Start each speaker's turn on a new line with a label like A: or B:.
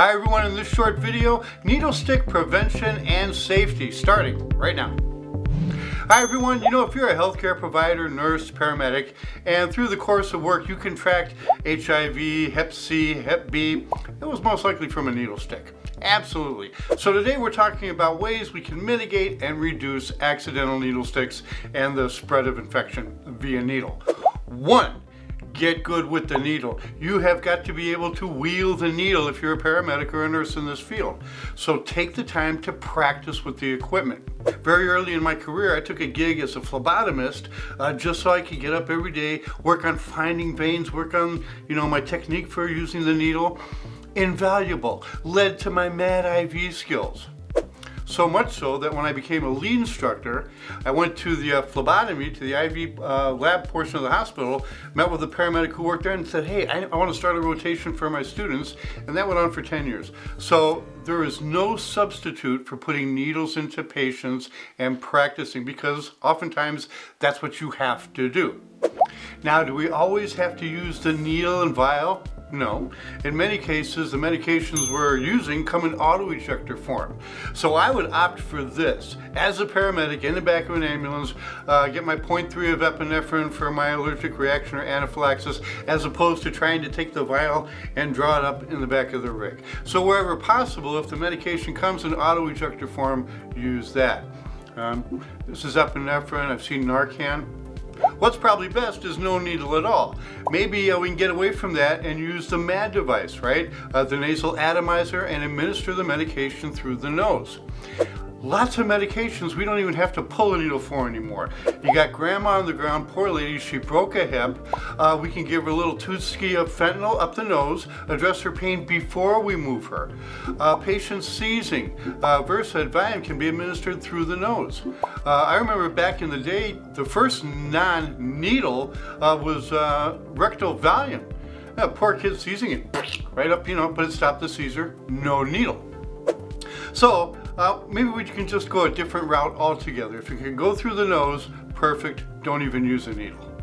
A: Hi everyone, in this short video, needle stick prevention and safety, starting right now. Hi everyone, if you're a healthcare provider, nurse, paramedic, and through the course of work you contract HIV, Hep C, Hep B, it was most likely from a needle stick. Absolutely. So today we're talking about ways we can mitigate and reduce accidental needle sticks and the spread of infection via needle. 1. Get good with the needle. You have got to be able to wield the needle if you're a paramedic or a nurse in this field. So take the time to practice with the equipment. Very early in my career, I took a gig as a phlebotomist just so I could get up every day, work on finding veins, work on my technique for using the needle. Invaluable. Led to my mad IV skills. So much so that when I became a lead instructor, I went to the phlebotomy, to the IV lab portion of the hospital, met with a paramedic who worked there and said, hey, I want to start a rotation for my students, and that went on for 10 years. So there is no substitute for putting needles into patients and practicing, because oftentimes that's what you have to do. Now, do we always have to use the needle and vial? No. In many cases, the medications we're using come in auto-ejector form. So I would opt for this. As a paramedic in the back of an ambulance, get my 0.3 of epinephrine for my allergic reaction or anaphylaxis, as opposed to trying to take the vial and draw it up in the back of the rig. So wherever possible, if the medication comes in auto-ejector form, use that. This is epinephrine. I've seen Narcan. What's probably best is no needle at all. Maybe we can get away from that and use the MAD device, right? The nasal atomizer, and administer the medication through the nose. Lots of medications we don't even have to pull a needle for anymore. You got grandma on the ground, poor lady, she broke a hip. We can give her a little tootski of fentanyl up the nose, address her pain before we move her. Patients seizing, Versed Valium can be administered through the nose. I remember back in the day, the first non-needle was rectal Valium. Poor kid seizing it, right up, but it stopped the seizure, no needle. So maybe we can just go a different route altogether. If you can go through the nose, perfect, don't even use a needle.